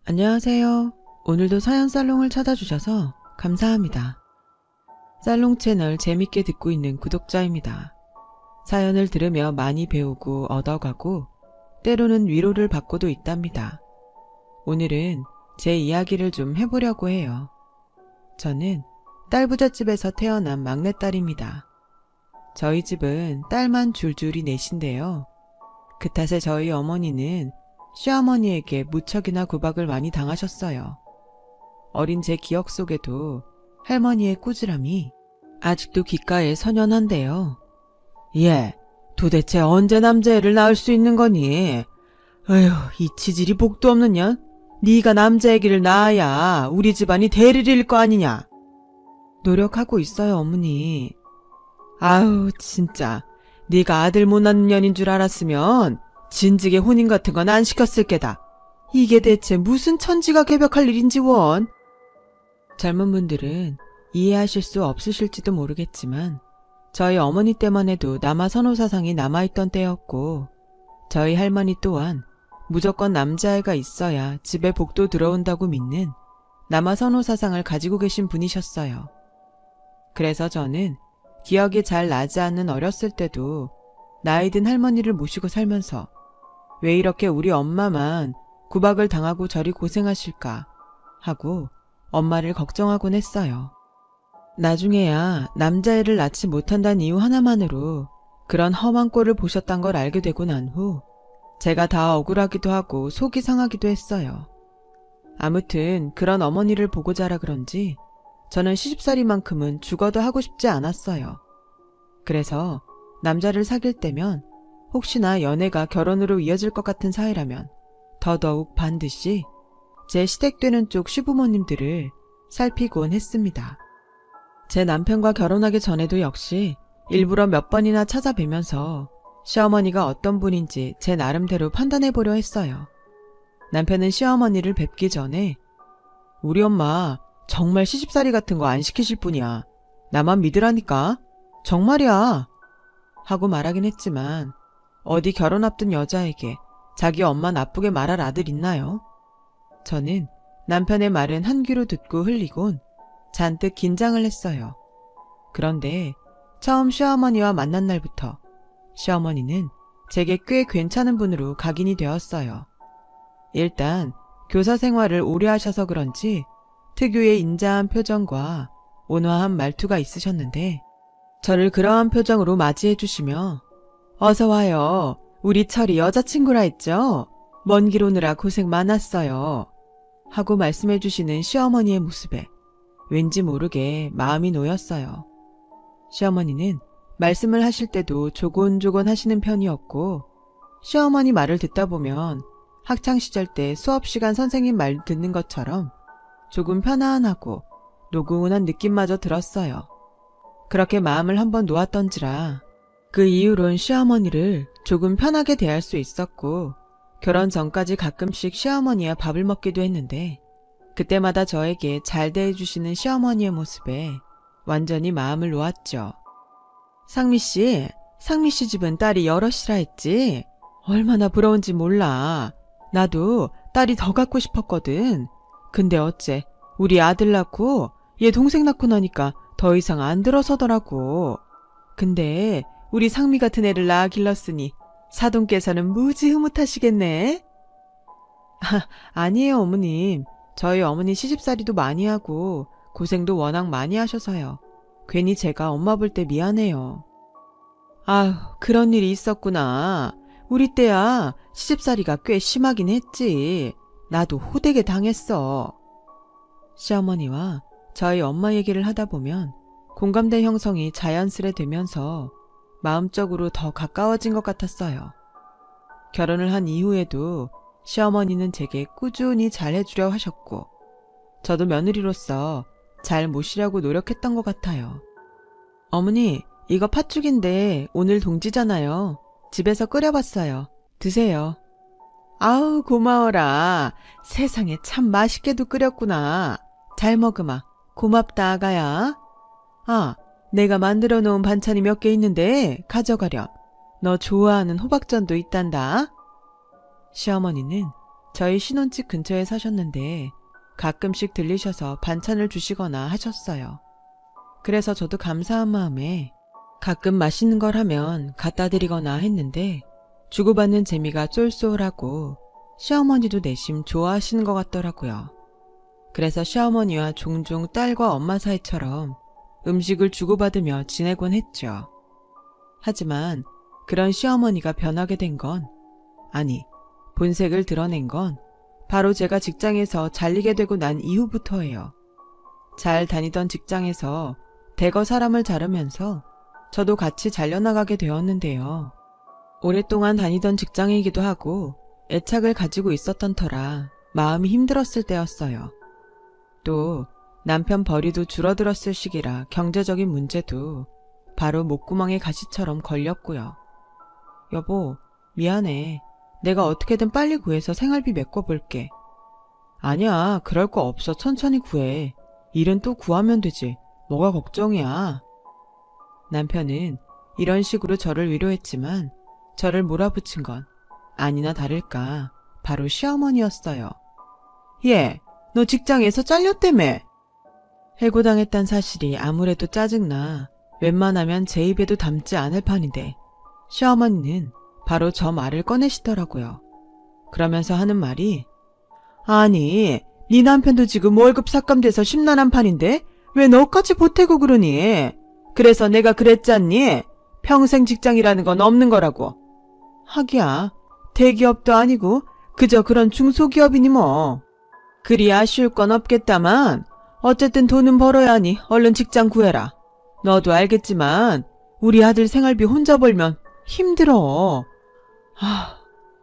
안녕하세요. 오늘도 사연 살롱을 찾아주셔서 감사합니다. 살롱 채널 재밌게 듣고 있는 구독자입니다. 사연을 들으며 많이 배우고 얻어가고 때로는 위로를 받고도 있답니다. 오늘은 제 이야기를 좀 해보려고 해요. 저는 딸부잣집에서 태어난 막내딸입니다. 저희 집은 딸만 줄줄이 넷인데요. 그 탓에 저희 어머니는 시어머니에게 무척이나 구박을 많이 당하셨어요. 어린 제 기억 속에도 할머니의 꾸지람이 아직도 귓가에 선연한데요. 얘, 도대체 언제 남자애를 낳을 수 있는 거니? 에휴, 이 치질이 복도 없는 년? 네가 남자애기를 낳아야 우리 집안이 대리를 일 거 아니냐? 노력하고 있어요, 어머니. 아우, 진짜. 네가 아들 못 낳는 년인 줄 알았으면 진즉에 혼인 같은 건 안 시켰을 게다. 이게 대체 무슨 천지가 개벽할 일인지 원. 젊은 분들은 이해하실 수 없으실지도 모르겠지만 저희 어머니 때만 해도 남아 선호 사상이 남아있던 때였고 저희 할머니 또한 무조건 남자애가 있어야 집에 복도 들어온다고 믿는 남아 선호 사상을 가지고 계신 분이셨어요. 그래서 저는 기억이 잘 나지 않는 어렸을 때도 나이 든 할머니를 모시고 살면서 왜 이렇게 우리 엄마만 구박을 당하고 저리 고생하실까 하고 엄마를 걱정하곤 했어요. 나중에야 남자애를 낳지 못한다는 이유 하나만으로 그런 험한 꼴을 보셨단 걸 알게 되고 난 후 제가 다 억울하기도 하고 속이 상하기도 했어요. 아무튼 그런 어머니를 보고 자라 그런지 저는 시집살이만큼은 죽어도 하고 싶지 않았어요. 그래서 남자를 사귈 때면 혹시나 연애가 결혼으로 이어질 것 같은 사이라면 더더욱 반드시 제 시댁되는 쪽 시부모님들을 살피곤 했습니다. 제 남편과 결혼하기 전에도 역시 일부러 몇 번이나 찾아뵈면서 시어머니가 어떤 분인지 제 나름대로 판단해보려 했어요. 남편은 시어머니를 뵙기 전에 우리 엄마 정말 시집살이 같은 거 안 시키실 분이야. 나만 믿으라니까. 정말이야. 하고 말하긴 했지만 어디 결혼 앞둔 여자에게 자기 엄마 나쁘게 말할 아들 있나요? 저는 남편의 말은 한 귀로 듣고 흘리곤 잔뜩 긴장을 했어요. 그런데 처음 시어머니와 만난 날부터 시어머니는 제게 꽤 괜찮은 분으로 각인이 되었어요. 일단 교사 생활을 오래 하셔서 그런지 특유의 인자한 표정과 온화한 말투가 있으셨는데 저를 그러한 표정으로 맞이해 주시며 어서 와요. 우리 철이 여자친구라 했죠? 먼 길 오느라 고생 많았어요. 하고 말씀해 주시는 시어머니의 모습에 왠지 모르게 마음이 놓였어요. 시어머니는 말씀을 하실 때도 조곤조곤 하시는 편이었고 시어머니 말을 듣다 보면 학창시절 때 수업시간 선생님 말 듣는 것처럼 조금 편안하고 노곤한 느낌마저 들었어요. 그렇게 마음을 한번 놓았던지라 그 이후론 시어머니를 조금 편하게 대할 수 있었고 결혼 전까지 가끔씩 시어머니와 밥을 먹기도 했는데 그때마다 저에게 잘 대해주시는 시어머니의 모습에 완전히 마음을 놓았죠. 상미씨 집은 딸이 여럿이라 했지? 얼마나 부러운지 몰라. 나도 딸이 더 갖고 싶었거든. 근데 어째 우리 아들 낳고 얘 동생 낳고 나니까 더 이상 안 들어서더라고. 근데 우리 상미 같은 애를 낳아 길렀으니 사돈께서는 무지 흐뭇하시겠네. 아니에요 어머님. 저희 어머니 시집살이도 많이 하고 고생도 워낙 많이 하셔서요. 괜히 제가 엄마 볼 때 미안해요. 아휴, 그런 일이 있었구나. 우리 때야 시집살이가 꽤 심하긴 했지. 나도 호되게 당했어. 시어머니와 저희 엄마 얘기를 하다 보면 공감대 형성이 자연스레 되면서 마음적으로 더 가까워진 것 같았어요. 결혼을 한 이후에도 시어머니는 제게 꾸준히 잘해주려 하셨고 저도 며느리로서 잘 모시려고 노력했던 것 같아요. 어머니, 이거 팥죽인데 오늘 동지잖아요. 집에서 끓여봤어요. 드세요. 아우 고마워라. 세상에 참 맛있게도 끓였구나. 잘 먹으마. 고맙다 아가야. 아, 내가 만들어 놓은 반찬이 몇 개 있는데 가져가렴. 너 좋아하는 호박전도 있단다. 시어머니는 저희 신혼집 근처에 사셨는데 가끔씩 들리셔서 반찬을 주시거나 하셨어요. 그래서 저도 감사한 마음에 가끔 맛있는 걸 하면 갖다 드리거나 했는데 주고받는 재미가 쏠쏠하고 시어머니도 내심 좋아하시는 것 같더라고요. 그래서 시어머니와 종종 딸과 엄마 사이처럼 음식을 주고받으며 지내곤 했죠. 하지만 그런 시어머니가 변하게 된 건, 아니, 본색을 드러낸 건 바로 제가 직장에서 잘리게 되고 난 이후부터예요. 잘 다니던 직장에서 대거 사람을 자르면서 저도 같이 잘려나가게 되었는데요. 오랫동안 다니던 직장이기도 하고 애착을 가지고 있었던 터라 마음이 힘들었을 때였어요. 또 남편 벌이도 줄어들었을 시기라 경제적인 문제도 바로 목구멍에 가시처럼 걸렸고요. 여보, 미안해. 내가 어떻게든 빨리 구해서 생활비 메꿔볼게. 아니야, 그럴 거 없어. 천천히 구해. 일은 또 구하면 되지. 뭐가 걱정이야. 남편은 이런 식으로 저를 위로했지만 저를 몰아붙인 건 아니나 다를까 바로 시어머니였어요. 얘, 너 직장에서 잘렸다며. 해고당했단 사실이 아무래도 짜증나 웬만하면 제 입에도 담지 않을 판인데 시어머니는 바로 저 말을 꺼내시더라고요. 그러면서 하는 말이, 아니, 네 남편도 지금 월급 삭감돼서 심란한 판인데 왜 너까지 보태고 그러니? 그래서 내가 그랬잖니? 평생 직장이라는 건 없는 거라고. 하기야, 대기업도 아니고 그저 그런 중소기업이니 뭐. 그리 아쉬울 건 없겠다만 어쨌든 돈은 벌어야 하니 얼른 직장 구해라. 너도 알겠지만 우리 아들 생활비 혼자 벌면 힘들어.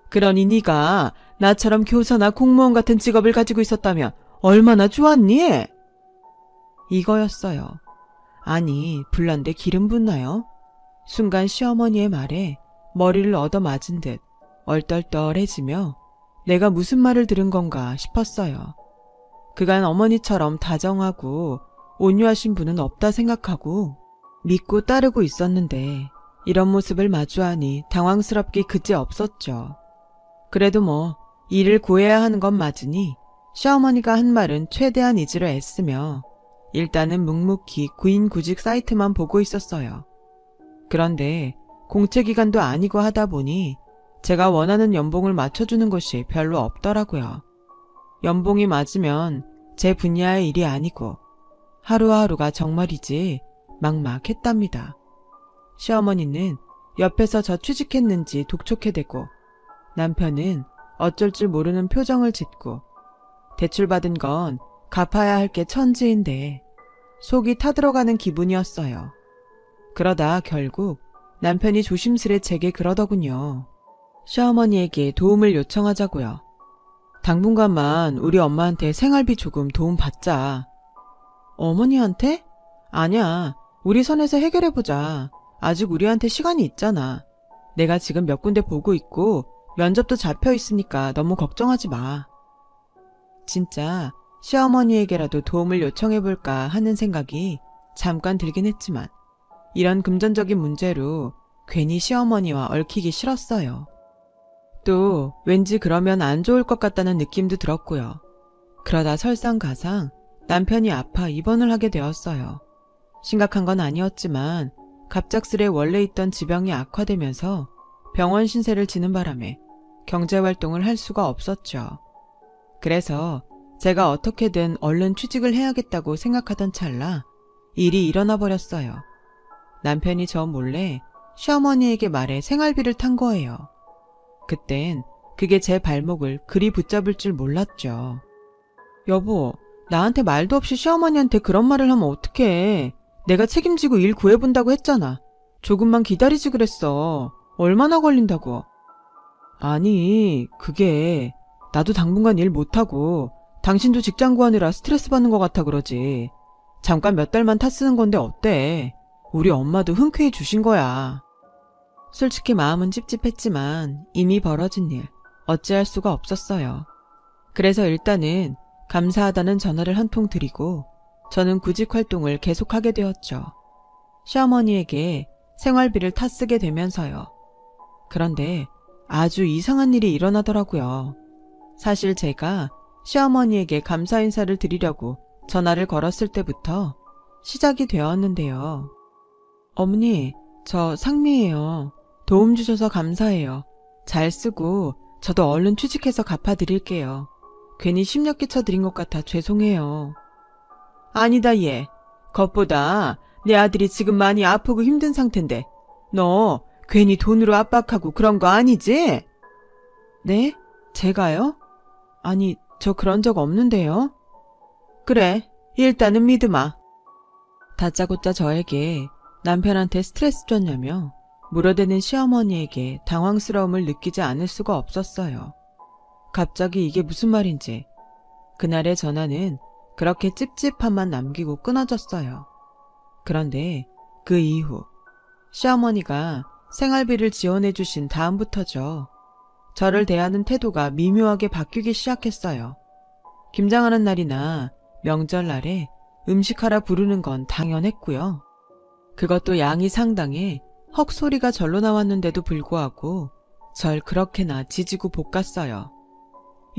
그러니 네가 나처럼 교사나 공무원 같은 직업을 가지고 있었다면 얼마나 좋았니? 이거였어요. 아니, 불난데 기름 붓나요? 순간 시어머니의 말에 머리를 얻어맞은 듯 얼떨떨해지며 내가 무슨 말을 들은 건가 싶었어요. 그간 어머니처럼 다정하고 온유하신 분은 없다 생각하고 믿고 따르고 있었는데 이런 모습을 마주하니 당황스럽기 그지없었죠. 그래도 뭐 일을 구해야 하는 건 맞으니 시어머니가 한 말은 최대한 잊으려 애쓰며 일단은 묵묵히 구인구직 사이트만 보고 있었어요. 그런데 공채기간도 아니고 하다 보니 제가 원하는 연봉을 맞춰주는 곳이 별로 없더라고요. 연봉이 맞으면 제 분야의 일이 아니고 하루하루가 정말이지 막막했답니다. 시어머니는 옆에서 저 취직했는지 독촉해대고 남편은 어쩔 줄 모르는 표정을 짓고 대출받은 건 갚아야 할 게 천지인데 속이 타들어가는 기분이었어요. 그러다 결국 남편이 조심스레 제게 그러더군요. 시어머니에게 도움을 요청하자고요. 당분간만 우리 엄마한테 생활비 조금 도움 받자. 어머니한테? 아니야. 우리 선에서 해결해보자. 아직 우리한테 시간이 있잖아. 내가 지금 몇 군데 보고 있고 면접도 잡혀 있으니까 너무 걱정하지 마. 진짜 시어머니에게라도 도움을 요청해볼까 하는 생각이 잠깐 들긴 했지만 이런 금전적인 문제로 괜히 시어머니와 얽히기 싫었어요. 또 왠지 그러면 안 좋을 것 같다는 느낌도 들었고요. 그러다 설상가상 남편이 아파 입원을 하게 되었어요. 심각한 건 아니었지만 갑작스레 원래 있던 지병이 악화되면서 병원 신세를 지는 바람에 경제활동을 할 수가 없었죠. 그래서 제가 어떻게든 얼른 취직을 해야겠다고 생각하던 찰나 일이 일어나 버렸어요. 남편이 저 몰래 시어머니에게 말해 생활비를 탄 거예요. 그땐 그게 제 발목을 그리 붙잡을 줄 몰랐죠. 여보, 나한테 말도 없이 시어머니한테 그런 말을 하면 어떡해. 내가 책임지고 일 구해본다고 했잖아. 조금만 기다리지 그랬어. 얼마나 걸린다고. 아니, 그게 나도 당분간 일 못하고 당신도 직장 구하느라 스트레스 받는 것 같아 그러지. 잠깐 몇 달만 탓쓰는 건데 어때? 우리 엄마도 흔쾌히 주신 거야. 솔직히 마음은 찝찝했지만 이미 벌어진 일 어찌할 수가 없었어요. 그래서 일단은 감사하다는 전화를 한 통 드리고 저는 구직 활동을 계속하게 되었죠. 시어머니에게 생활비를 탓쓰게 되면서요. 그런데 아주 이상한 일이 일어나더라고요. 사실 제가 시어머니에게 감사 인사를 드리려고 전화를 걸었을 때부터 시작이 되었는데요. 어머니, 저 상미예요. 도움 주셔서 감사해요. 잘 쓰고 저도 얼른 취직해서 갚아드릴게요. 괜히 심력 끼쳐드린 것 같아 죄송해요. 아니다 얘. 겉보다 내 아들이 지금 많이 아프고 힘든 상태인데 너 괜히 돈으로 압박하고 그런 거 아니지? 네? 제가요? 아니, 저 그런 적 없는데요. 그래, 일단은 믿으마. 다짜고짜 저에게 남편한테 스트레스 줬냐며 물어대는 시어머니에게 당황스러움을 느끼지 않을 수가 없었어요. 갑자기 이게 무슨 말인지 그날의 전화는 그렇게 찝찝함만 남기고 끊어졌어요. 그런데 그 이후 시어머니가 생활비를 지원해 주신 다음부터죠. 저를 대하는 태도가 미묘하게 바뀌기 시작했어요. 김장하는 날이나 명절날에 음식하라 부르는 건 당연했고요. 그것도 양이 상당해 헉소리가 절로 나왔는데도 불구하고 절 그렇게나 지지고 볶았어요.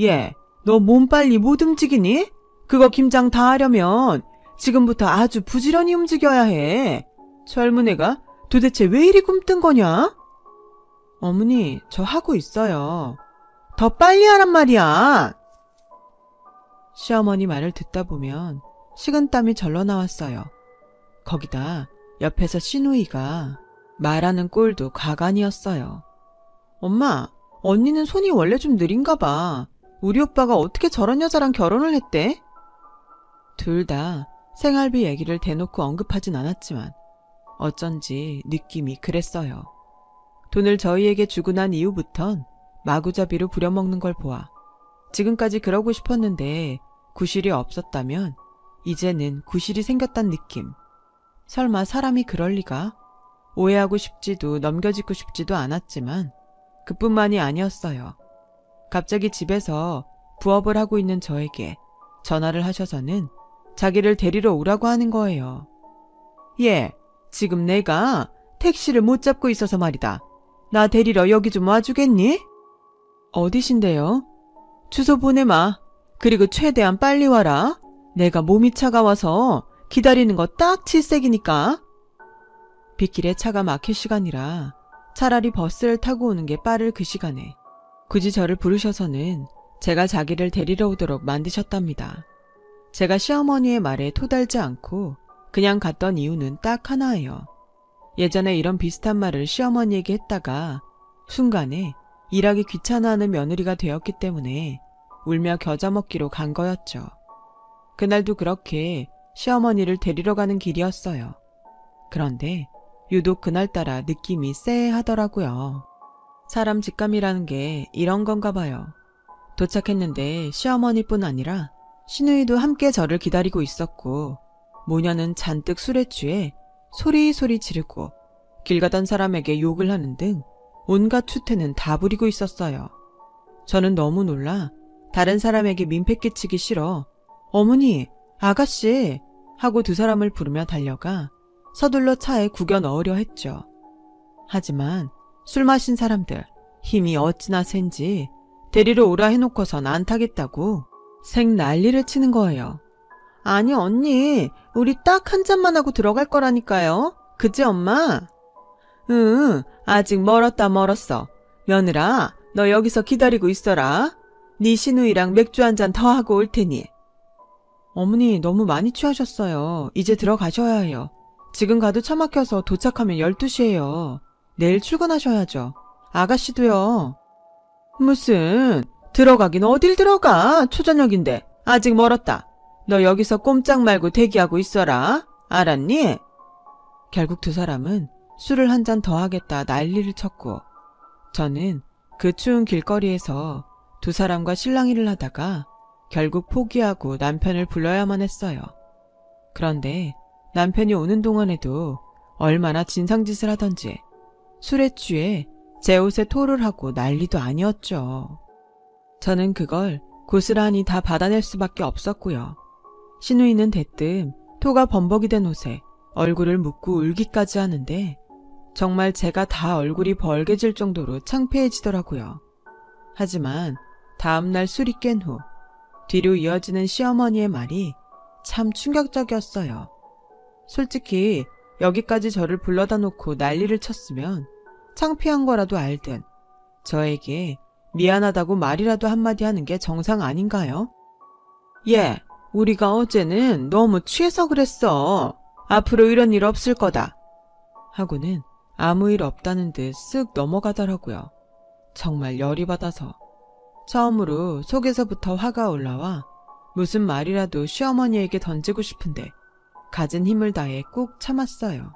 얘, 너 몸 빨리 못 움직이니? 그거 김장 다 하려면 지금부터 아주 부지런히 움직여야 해. 젊은 애가 도대체 왜 이리 굼뜬 거냐? 어머니, 저 하고 있어요. 더 빨리 하란 말이야. 시어머니 말을 듣다 보면 식은땀이 절로 나왔어요. 거기다 옆에서 시누이가 말하는 꼴도 가관이었어요. 엄마, 언니는 손이 원래 좀 느린가 봐. 우리 오빠가 어떻게 저런 여자랑 결혼을 했대? 둘 다 생활비 얘기를 대놓고 언급하진 않았지만 어쩐지 느낌이 그랬어요. 돈을 저희에게 주고 난 이후부턴 마구잡이로 부려먹는 걸 보아 지금까지 그러고 싶었는데 구실이 없었다면 이제는 구실이 생겼단 느낌. 설마 사람이 그럴 리가? 오해하고 싶지도 넘겨짚고 싶지도 않았지만 그뿐만이 아니었어요. 갑자기 집에서 부업을 하고 있는 저에게 전화를 하셔서는 자기를 데리러 오라고 하는 거예요. 얘, 지금 내가 택시를 못 잡고 있어서 말이다. 나 데리러 여기 좀 와주겠니? 어디신데요? 주소 보내마. 그리고 최대한 빨리 와라. 내가 몸이 차가워서 기다리는 거 딱 7색이니까. 빗길에 차가 막힐 시간이라 차라리 버스를 타고 오는 게 빠를 그 시간에 굳이 저를 부르셔서는 제가 자기를 데리러 오도록 만드셨답니다. 제가 시어머니의 말에 토달지 않고 그냥 갔던 이유는 딱 하나예요. 예전에 이런 비슷한 말을 시어머니에게 했다가 순간에 일하기 귀찮아하는 며느리가 되었기 때문에 울며 겨자 먹기로 간 거였죠. 그날도 그렇게 시어머니를 데리러 가는 길이었어요. 그런데 유독 그날따라 느낌이 쎄하더라고요. 사람 직감이라는 게 이런 건가 봐요. 도착했는데 시어머니뿐 아니라 시누이도 함께 저를 기다리고 있었고 모녀는 잔뜩 술에 취해 소리소리 지르고 길 가던 사람에게 욕을 하는 등 온갖 추태는 다 부리고 있었어요. 저는 너무 놀라 다른 사람에게 민폐 끼치기 싫어 어머니, 아가씨 하고 두 사람을 부르며 달려가 서둘러 차에 구겨 넣으려 했죠. 하지만 술 마신 사람들 힘이 어찌나 센지 데리러 오라 해놓고선 안 타겠다고 생 난리를 치는 거예요. 아니 언니, 우리 딱 한 잔만 하고 들어갈 거라니까요. 그치 엄마? 응, 아직 멀었다 멀었어. 며느라, 너 여기서 기다리고 있어라. 네 시누이랑 맥주 한 잔 더 하고 올 테니. 어머니 너무 많이 취하셨어요. 이제 들어가셔야 해요. 지금 가도 차 막혀서 도착하면 12시예요. 내일 출근하셔야죠. 아가씨도요. 무슨 들어가긴 어딜 들어가. 초저녁인데 아직 멀었다. 너 여기서 꼼짝 말고 대기하고 있어라. 알았니? 결국 두 사람은 술을 한 잔 더 하겠다 난리를 쳤고 저는 그 추운 길거리에서 두 사람과 실랑이를 하다가 결국 포기하고 남편을 불러야만 했어요. 그런데 남편이 오는 동안에도 얼마나 진상짓을 하던지 술에 취해 제 옷에 토를 하고 난리도 아니었죠. 저는 그걸 고스란히 다 받아낼 수밖에 없었고요. 시누이는 대뜸 토가 범벅이 된 옷에 얼굴을 묶고 울기까지 하는데 정말 제가 다 얼굴이 벌개질 정도로 창피해지더라고요. 하지만 다음날 술이 깬 후 뒤로 이어지는 시어머니의 말이 참 충격적이었어요. 솔직히 여기까지 저를 불러다 놓고 난리를 쳤으면 창피한 거라도 알든 저에게 미안하다고 말이라도 한마디 하는 게 정상 아닌가요? 예, 우리가 어제는 너무 취해서 그랬어. 앞으로 이런 일 없을 거다. 하고는 아무 일 없다는 듯 쓱 넘어가더라고요. 정말 열이 받아서. 처음으로 속에서부터 화가 올라와 무슨 말이라도 시어머니에게 던지고 싶은데 가진 힘을 다해 꾹 참았어요.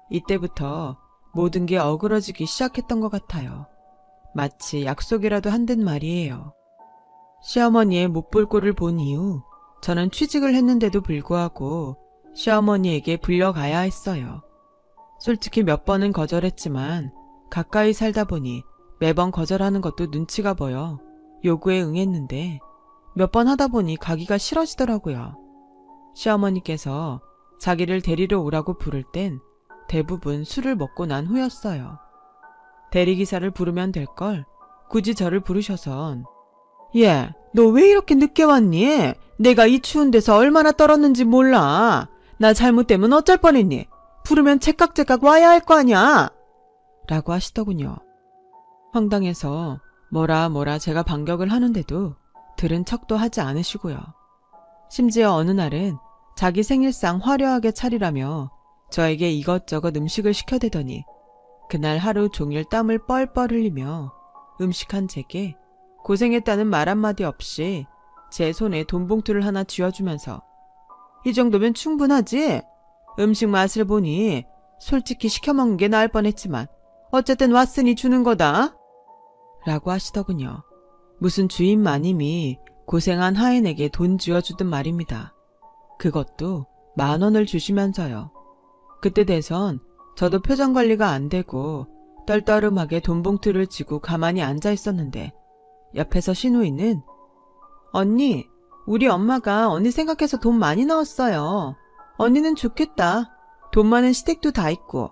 이때부터 모든 게 어그러지기 시작했던 것 같아요. 마치 약속이라도 한 듯 말이에요. 시어머니의 못 볼 꼴을 본 이후 저는 취직을 했는데도 불구하고 시어머니에게 불려가야 했어요. 솔직히 몇 번은 거절했지만 가까이 살다 보니 매번 거절하는 것도 눈치가 보여 요구에 응했는데 몇 번 하다 보니 가기가 싫어지더라고요. 시어머니께서 자기를 데리러 오라고 부를 땐 대부분 술을 먹고 난 후였어요. 대리기사를 부르면 될 걸 굳이 저를 부르셔선 예, 너 왜 이렇게 늦게 왔니? 내가 이 추운 데서 얼마나 떨었는지 몰라. 나 잘못되면 어쩔 뻔했니? 부르면 제깍제깍 와야 할 거 아냐? 라고 하시더군요. 황당해서 뭐라 제가 반격을 하는데도 들은 척도 하지 않으시고요. 심지어 어느 날은 자기 생일상 화려하게 차리라며 저에게 이것저것 음식을 시켜대더니 그날 하루 종일 땀을 뻘뻘 흘리며 음식한 제게 고생했다는 말 한마디 없이 제 손에 돈봉투를 하나 쥐어주면서 이 정도면 충분하지? 음식 맛을 보니 솔직히 시켜먹는 게 나을 뻔했지만 어쨌든 왔으니 주는 거다. 라고 하시더군요. 무슨 주인 마님이 고생한 하인에게 돈 쥐어주듯 말입니다. 그것도 10,000원을 주시면서요. 그때 돼선 저도 표정 관리가 안 되고 떨떠름하게 돈봉투를 쥐고 가만히 앉아 있었는데 옆에서 신우이는 언니, 우리 엄마가 언니 생각해서 돈 많이 넣었어요. 언니는 좋겠다. 돈 많은 시댁도 다 있고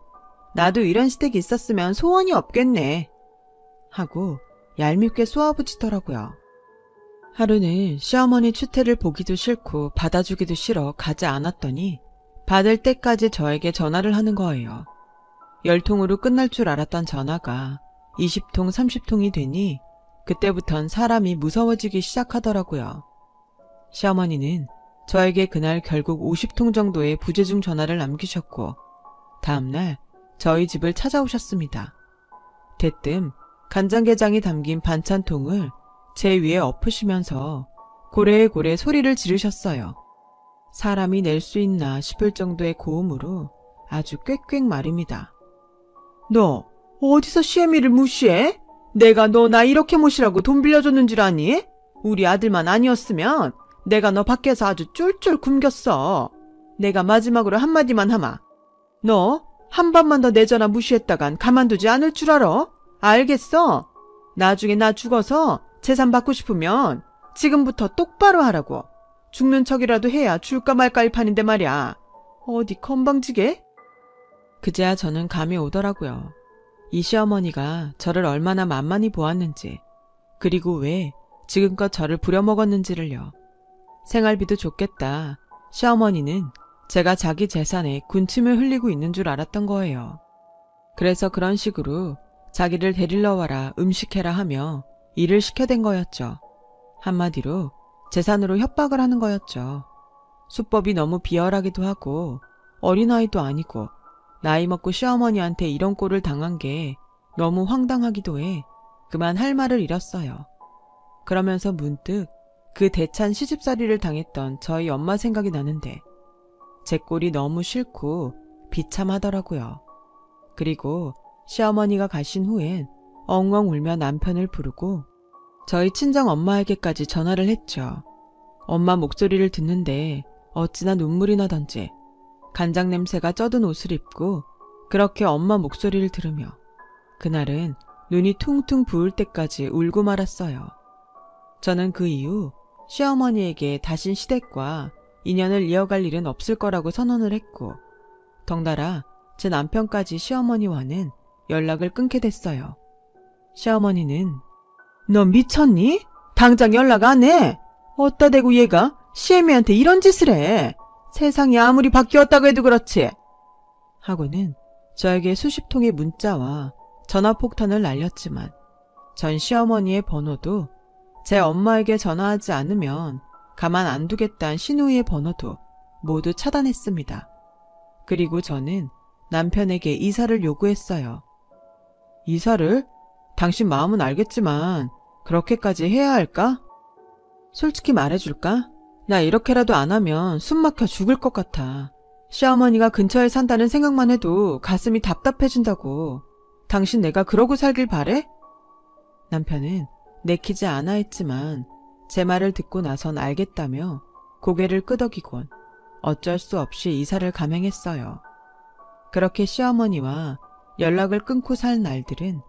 나도 이런 시댁이 있었으면 소원이 없겠네. 하고 얄밉게 쏘아붙이더라고요. 하루는 시어머니 추태를 보기도 싫고 받아주기도 싫어 가지 않았더니 받을 때까지 저에게 전화를 하는 거예요. 10통으로 끝날 줄 알았던 전화가 20통, 30통이 되니 그때부턴 사람이 무서워지기 시작하더라고요. 시어머니는 저에게 그날 결국 50통 정도의 부재중 전화를 남기셨고 다음날 저희 집을 찾아오셨습니다. 대뜸 간장게장이 담긴 반찬통을 제 위에 엎으시면서 고래고래 소리를 지르셨어요. 사람이 낼 수 있나 싶을 정도의 고음으로 아주 꽥꽥 말입니다. 너 어디서 시애미를 무시해? 내가 너 나 이렇게 모시라고 돈 빌려줬는 줄 아니? 우리 아들만 아니었으면 내가 너 밖에서 아주 쫄쫄 굶겼어. 내가 마지막으로 한마디만 하마. 너 한 번만 더 내 전화 무시했다간 가만두지 않을 줄 알아? 알겠어? 나중에 나 죽어서 재산 받고 싶으면 지금부터 똑바로 하라고. 죽는 척이라도 해야 줄까 말까 할 판인데 말이야. 어디 건방지게? 그제야 저는 감이 오더라고요. 이 시어머니가 저를 얼마나 만만히 보았는지, 그리고 왜 지금껏 저를 부려먹었는지를요. 생활비도 좋겠다. 시어머니는 제가 자기 재산에 군침을 흘리고 있는 줄 알았던 거예요. 그래서 그런 식으로 자기를 데리러 와라, 음식해라 하며 일을 시켜댄 거였죠. 한마디로 재산으로 협박을 하는 거였죠. 수법이 너무 비열하기도 하고 어린아이도 아니고 나이 먹고 시어머니한테 이런 꼴을 당한 게 너무 황당하기도 해 그만 할 말을 잃었어요. 그러면서 문득 그 대찬 시집살이를 당했던 저희 엄마 생각이 나는데 제 꼴이 너무 싫고 비참하더라고요. 그리고 시어머니가 가신 후엔 엉엉 울며 남편을 부르고 저희 친정 엄마에게까지 전화를 했죠. 엄마 목소리를 듣는데 어찌나 눈물이 나던지 간장 냄새가 쩌든 옷을 입고 그렇게 엄마 목소리를 들으며 그날은 눈이 퉁퉁 부을 때까지 울고 말았어요. 저는 그 이후 시어머니에게 다신 시댁과 인연을 이어갈 일은 없을 거라고 선언을 했고 덩달아 제 남편까지 시어머니와는 연락을 끊게 됐어요. 시어머니는 너 미쳤니? 당장 연락 안 해? 어따 대고 얘가 시애미한테 이런 짓을 해. 세상이 아무리 바뀌었다고 해도 그렇지. 하고는 저에게 수십 통의 문자와 전화폭탄을 날렸지만 전 시어머니의 번호도 제 엄마에게 전화하지 않으면 가만 안 두겠다는 신우이의 번호도 모두 차단했습니다. 그리고 저는 남편에게 이사를 요구했어요. 이사를? 당신 마음은 알겠지만 그렇게까지 해야 할까? 솔직히 말해줄까? 나 이렇게라도 안 하면 숨 막혀 죽을 것 같아. 시어머니가 근처에 산다는 생각만 해도 가슴이 답답해진다고. 당신 내가 그러고 살길 바래? 남편은 내키지 않아 했지만 제 말을 듣고 나선 알겠다며 고개를 끄덕이곤 어쩔 수 없이 이사를 감행했어요. 그렇게 시어머니와 연락을 끊고 살 날들은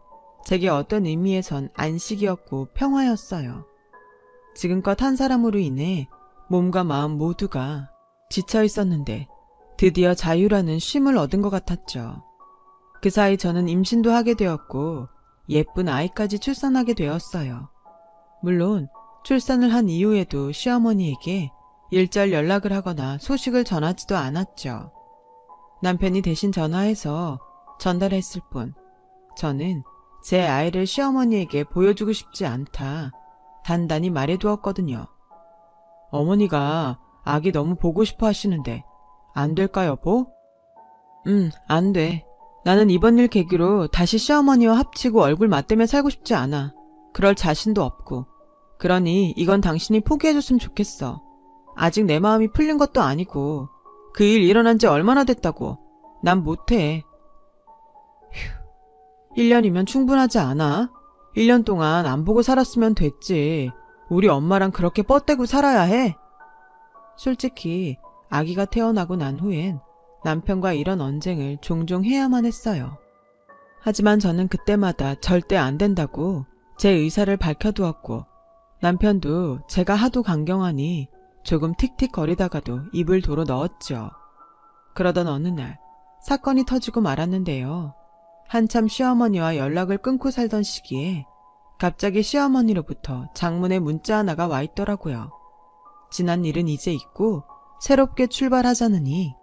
제게 어떤 의미에선 안식이었고 평화였어요. 지금껏 한 사람으로 인해 몸과 마음 모두가 지쳐 있었는데 드디어 자유라는 쉼을 얻은 것 같았죠. 그 사이 저는 임신도 하게 되었고 예쁜 아이까지 출산하게 되었어요. 물론 출산을 한 이후에도 시어머니에게 일절 연락을 하거나 소식을 전하지도 않았죠. 남편이 대신 전화해서 전달했을 뿐 저는 제 아이를 시어머니에게 보여주고 싶지 않다 단단히 말해두었거든요. 어머니가 아기 너무 보고 싶어 하시는데 안 될까 여보? 안 돼. 나는 이번 일 계기로 다시 시어머니와 합치고 얼굴 맞대며 살고 싶지 않아. 그럴 자신도 없고. 그러니 이건 당신이 포기해줬으면 좋겠어. 아직 내 마음이 풀린 것도 아니고 그 일 일어난 지 얼마나 됐다고. 난 못해. 휴, 1년이면 충분하지 않아? 1년 동안 안 보고 살았으면 됐지. 우리 엄마랑 그렇게 뻗대고 살아야 해? 솔직히 아기가 태어나고 난 후엔 남편과 이런 언쟁을 종종 해야만 했어요. 하지만 저는 그때마다 절대 안 된다고 제 의사를 밝혀두었고 남편도 제가 하도 강경하니 조금 틱틱거리다가도 입을 도로 넣었죠. 그러던 어느 날 사건이 터지고 말았는데요. 한참 시어머니와 연락을 끊고 살던 시기에 갑자기 시어머니로부터 장문의 문자 하나가 와 있더라고요. 지난 일은 이제 잊고 새롭게 출발하자느니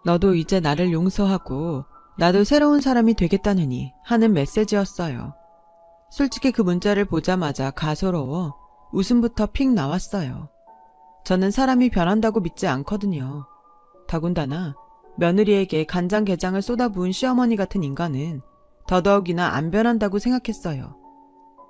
너도 이제 나를 용서하고 나도 새로운 사람이 되겠다느니 하는 메시지였어요. 솔직히 그 문자를 보자마자 가소로워 웃음부터 픽 나왔어요. 저는 사람이 변한다고 믿지 않거든요. 더군다나 며느리에게 간장게장을 쏟아부은 시어머니 같은 인간은 더더욱이나 안 변한다고 생각했어요.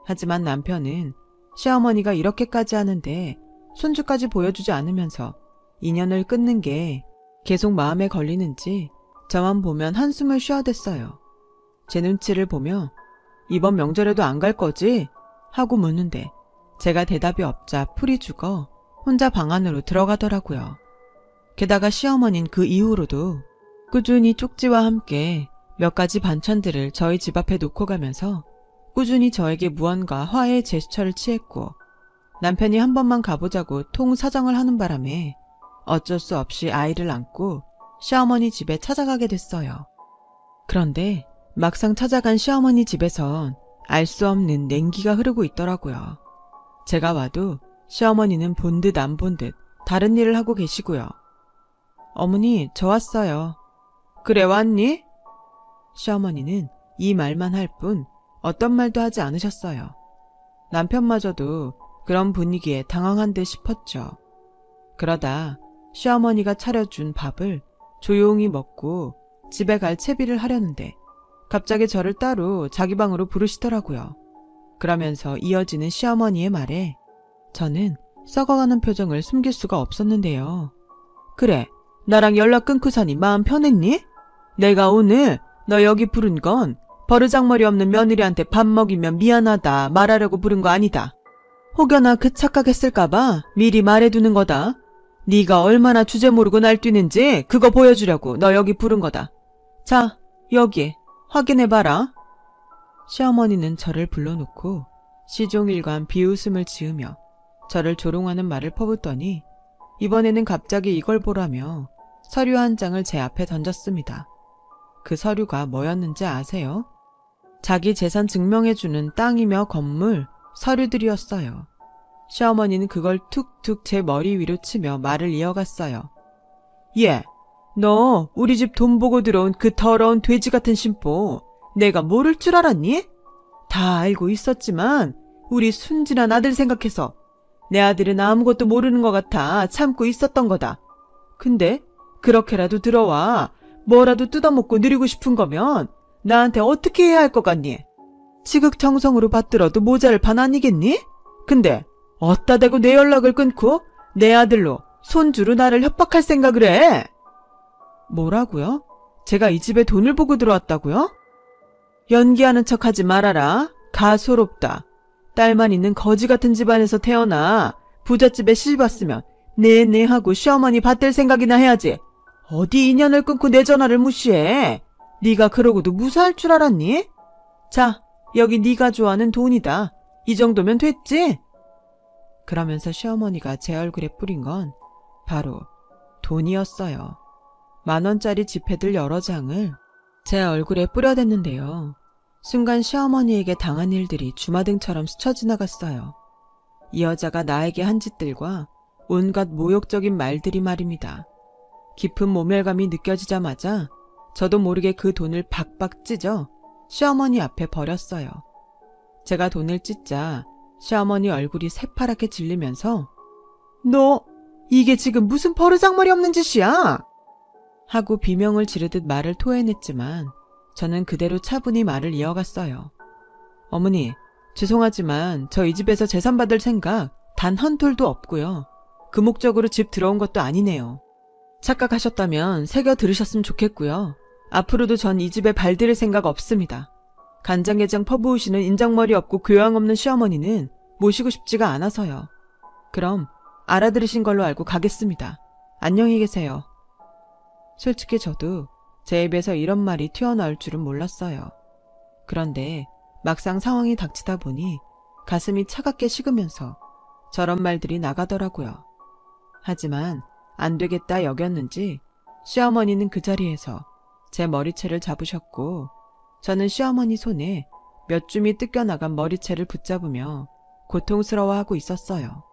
하지만 남편은 시어머니가 이렇게까지 하는데 손주까지 보여주지 않으면서 인연을 끊는 게 계속 마음에 걸리는지 저만 보면 한숨을 쉬어댔어요. 제 눈치를 보며 이번 명절에도 안 갈 거지? 하고 묻는데 제가 대답이 없자 풀이 죽어 혼자 방 안으로 들어가더라고요. 게다가 시어머니는 그 이후로도 꾸준히 쪽지와 함께 몇 가지 반찬들을 저희 집 앞에 놓고 가면서 꾸준히 저에게 무언가 화해의 제스처를 취했고 남편이 한 번만 가보자고 통사정을 하는 바람에 어쩔 수 없이 아이를 안고 시어머니 집에 찾아가게 됐어요. 그런데 막상 찾아간 시어머니 집에선 알 수 없는 냉기가 흐르고 있더라고요. 제가 와도 시어머니는 본 듯 안 본 듯 다른 일을 하고 계시고요. 어머니, 저 왔어요. 그래 왔니? 시어머니는 이 말만 할 뿐 어떤 말도 하지 않으셨어요. 남편마저도 그런 분위기에 당황한 듯 싶었죠. 그러다 시어머니가 차려준 밥을 조용히 먹고 집에 갈 채비를 하려는데 갑자기 저를 따로 자기 방으로 부르시더라고요. 그러면서 이어지는 시어머니의 말에 저는 썩어가는 표정을 숨길 수가 없었는데요. 그래, 나랑 연락 끊고서니 마음 편했니? 내가 오늘 너 여기 부른 건 버르장머리 없는 며느리한테 밥 먹이면 미안하다 말하려고 부른 거 아니다. 혹여나 그 착각했을까봐 미리 말해두는 거다. 네가 얼마나 주제 모르고 날뛰는지 그거 보여주려고 너 여기 부른 거다. 자, 여기 확인해봐라. 시어머니는 저를 불러놓고 시종일관 비웃음을 지으며 저를 조롱하는 말을 퍼붓더니 이번에는 갑자기 이걸 보라며 서류 한 장을 제 앞에 던졌습니다. 그 서류가 뭐였는지 아세요? 자기 재산 증명해주는 땅이며 건물, 서류들이었어요. 시어머니는 그걸 툭툭 제 머리 위로 치며 말을 이어갔어요. 예, 너 우리 집 돈 보고 들어온 그 더러운 돼지 같은 심보 내가 모를 줄 알았니? 다 알고 있었지만 우리 순진한 아들 생각해서 내 아들은 아무것도 모르는 것 같아 참고 있었던 거다. 근데 그렇게라도 들어와 뭐라도 뜯어먹고 누리고 싶은 거면 나한테 어떻게 해야 할 것 같니? 지극정성으로 받들어도 모자랄 판 아니겠니? 근데 어따 대고 내 연락을 끊고 내 아들로 손주로 나를 협박할 생각을 해? 뭐라고요? 제가 이 집에 돈을 보고 들어왔다고요? 연기하는 척하지 말아라. 가소롭다. 딸만 있는 거지 같은 집안에서 태어나 부잣집에 시집왔으면 네네 하고 시어머니 받들 생각이나 해야지. 어디 인연을 끊고 내 전화를 무시해. 네가 그러고도 무사할 줄 알았니? 자, 여기 네가 좋아하는 돈이다. 이 정도면 됐지? 그러면서 시어머니가 제 얼굴에 뿌린 건 바로 돈이었어요. 10,000원짜리 지폐들 여러 장을 제 얼굴에 뿌려댔는데요. 순간 시어머니에게 당한 일들이 주마등처럼 스쳐 지나갔어요. 이 여자가 나에게 한 짓들과 온갖 모욕적인 말들이 말입니다. 깊은 모멸감이 느껴지자마자 저도 모르게 그 돈을 박박 찢어 시어머니 앞에 버렸어요. 제가 돈을 찢자 시어머니 얼굴이 새파랗게 질리면서 너 이게 지금 무슨 버르장머리 없는 짓이야? 하고 비명을 지르듯 말을 토해냈지만 저는 그대로 차분히 말을 이어갔어요. 어머니, 죄송하지만 저 이 집에서 재산 받을 생각 단 한 톨도 없고요. 그 목적으로 집 들어온 것도 아니네요. 착각하셨다면 새겨 들으셨으면 좋겠고요. 앞으로도 전 이 집에 발디딜 생각 없습니다. 간장게장 퍼부으시는 인정머리 없고 교양 없는 시어머니는 모시고 싶지가 않아서요. 그럼 알아들으신 걸로 알고 가겠습니다. 안녕히 계세요. 솔직히 저도 제 입에서 이런 말이 튀어나올 줄은 몰랐어요. 그런데 막상 상황이 닥치다 보니 가슴이 차갑게 식으면서 저런 말들이 나가더라고요. 하지만 안 되겠다 여겼는지 시어머니는 그 자리에서 제 머리채를 잡으셨고 저는 시어머니 손에 몇 줌이 뜯겨나간 머리채를 붙잡으며 고통스러워하고 있었어요.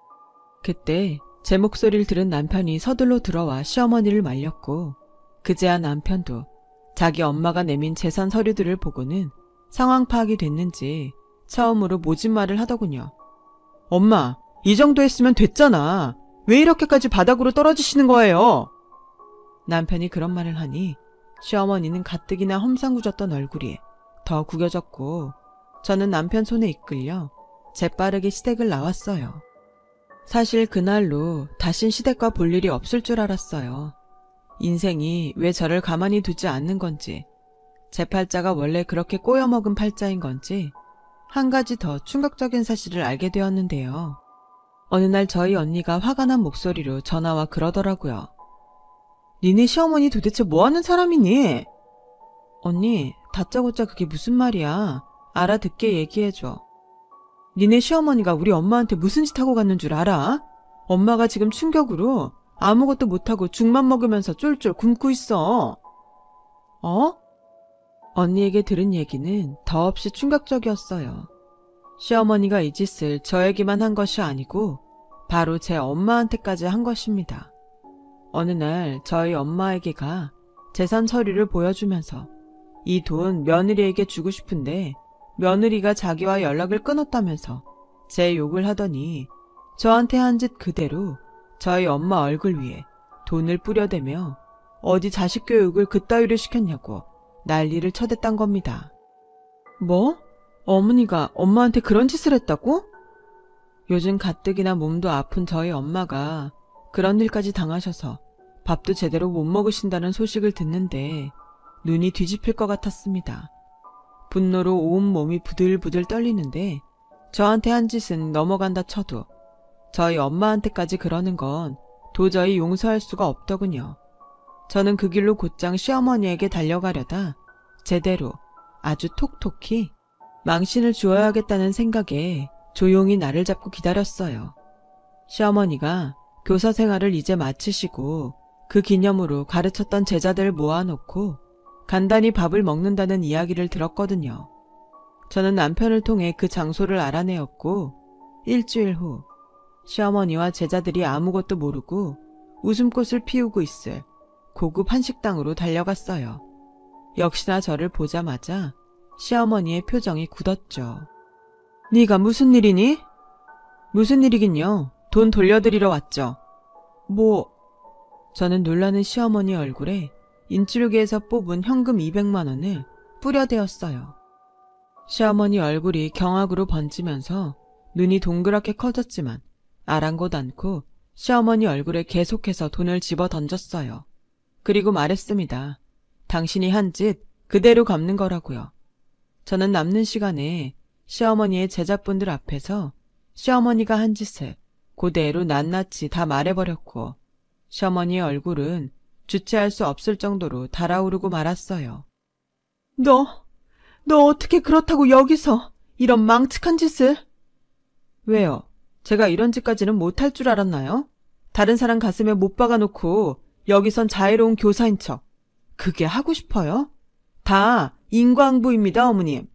그때 제 목소리를 들은 남편이 서둘러 들어와 시어머니를 말렸고 그제야 남편도 자기 엄마가 내민 재산 서류들을 보고는 상황 파악이 됐는지 처음으로 모진 말을 하더군요. 엄마, 이 정도 했으면 됐잖아. 왜 이렇게까지 바닥으로 떨어지시는 거예요? 남편이 그런 말을 하니 시어머니는 가뜩이나 험상궂었던 얼굴이 더 구겨졌고 저는 남편 손에 이끌려 재빠르게 시댁을 나왔어요. 사실 그날로 다신 시댁과 볼 일이 없을 줄 알았어요. 인생이 왜 저를 가만히 두지 않는 건지, 제 팔자가 원래 그렇게 꼬여먹은 팔자인 건지 한 가지 더 충격적인 사실을 알게 되었는데요. 어느 날 저희 언니가 화가 난 목소리로 전화와 그러더라고요. 니네 시어머니 도대체 뭐하는 사람이니? 언니, 다짜고짜 그게 무슨 말이야. 알아듣게 얘기해줘. 니네 시어머니가 우리 엄마한테 무슨 짓 하고 갔는 줄 알아? 엄마가 지금 충격으로 아무것도 못하고 죽만 먹으면서 쫄쫄 굶고 있어. 어? 언니에게 들은 얘기는 더없이 충격적이었어요. 시어머니가 이 짓을 저에게만 한 것이 아니고 바로 제 엄마한테까지 한 것입니다. 어느 날 저희 엄마에게가 재산 서류를 보여주면서 이 돈 며느리에게 주고 싶은데 며느리가 자기와 연락을 끊었다면서 제 욕을 하더니 저한테 한 짓 그대로 저희 엄마 얼굴 위에 돈을 뿌려대며 어디 자식 교육을 그따위로 시켰냐고 난리를 쳐댔단 겁니다. 뭐? 어머니가 엄마한테 그런 짓을 했다고? 요즘 가뜩이나 몸도 아픈 저희 엄마가 그런 일까지 당하셔서 밥도 제대로 못 먹으신다는 소식을 듣는데 눈이 뒤집힐 것 같았습니다. 분노로 온 몸이 부들부들 떨리는데 저한테 한 짓은 넘어간다 쳐도 저희 엄마한테까지 그러는 건 도저히 용서할 수가 없더군요. 저는 그 길로 곧장 시어머니에게 달려가려다 제대로 아주 톡톡히 망신을 주어야겠다는 생각에 조용히 나를 잡고 기다렸어요. 시어머니가 교사 생활을 이제 마치시고 그 기념으로 가르쳤던 제자들을 모아놓고 간단히 밥을 먹는다는 이야기를 들었거든요. 저는 남편을 통해 그 장소를 알아내었고 일주일 후 시어머니와 제자들이 아무것도 모르고 웃음꽃을 피우고 있을 고급 한식당으로 달려갔어요. 역시나 저를 보자마자 시어머니의 표정이 굳었죠. 네가 무슨 일이니? 무슨 일이긴요. 돈 돌려드리러 왔죠. 뭐... 저는 놀라는 시어머니 얼굴에 인출기에서 뽑은 현금 200만 원을 뿌려대었어요. 시어머니 얼굴이 경악으로 번지면서 눈이 동그랗게 커졌지만 아랑곳 않고 시어머니 얼굴에 계속해서 돈을 집어 던졌어요. 그리고 말했습니다. 당신이 한 짓 그대로 갚는 거라고요. 저는 남는 시간에 시어머니의 제자분들 앞에서 시어머니가 한 짓을 그대로 낱낱이 다 말해버렸고 시어머니의 얼굴은 주체할 수 없을 정도로 달아오르고 말았어요. 너 어떻게 그렇다고 여기서 이런 망측한 짓을? 왜요? 제가 이런 짓까지는 못할 줄 알았나요? 다른 사람 가슴에 못 박아놓고 여기선 자애로운 교사인 척. 그게 하고 싶어요? 다 인과응보입니다, 어머님.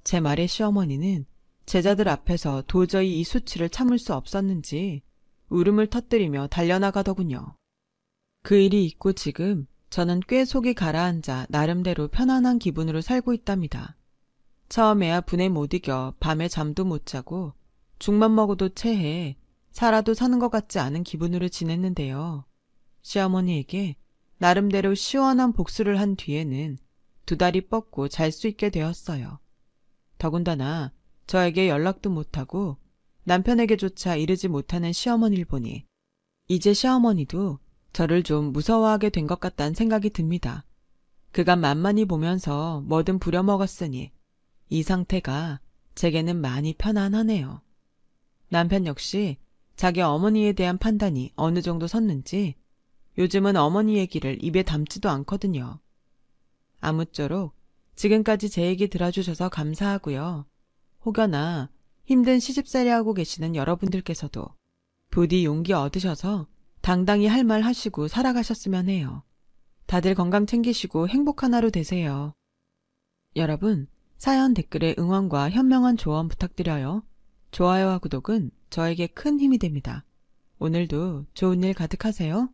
제 말에 시어머니는 제자들 앞에서 도저히 이 수치를 참을 수 없었는지 울음을 터뜨리며 달려나가더군요. 그 일이 있고 지금 저는 꽤 속이 가라앉아 나름대로 편안한 기분으로 살고 있답니다. 처음에야 분에 못 이겨 밤에 잠도 못 자고 죽만 먹어도 체해 살아도 사는 것 같지 않은 기분으로 지냈는데요. 시어머니에게 나름대로 시원한 복수를 한 뒤에는 두 다리 뻗고 잘 수 있게 되었어요. 더군다나 저에게 연락도 못하고 남편에게조차 이르지 못하는 시어머니를 보니 이제 시어머니도 저를 좀 무서워하게 된 것 같다는 생각이 듭니다. 그간 만만히 보면서 뭐든 부려먹었으니 이 상태가 제게는 많이 편안하네요. 남편 역시 자기 어머니에 대한 판단이 어느 정도 섰는지 요즘은 어머니 얘기를 입에 담지도 않거든요. 아무쪼록 지금까지 제 얘기 들어주셔서 감사하고요. 혹여나 힘든 시집살이 하고 계시는 여러분들께서도 부디 용기 얻으셔서 당당히 할 말 하시고 살아가셨으면 해요. 다들 건강 챙기시고 행복한 하루 되세요. 여러분, 사연 댓글에 응원과 현명한 조언 부탁드려요. 좋아요와 구독은 저에게 큰 힘이 됩니다. 오늘도 좋은 일 가득하세요.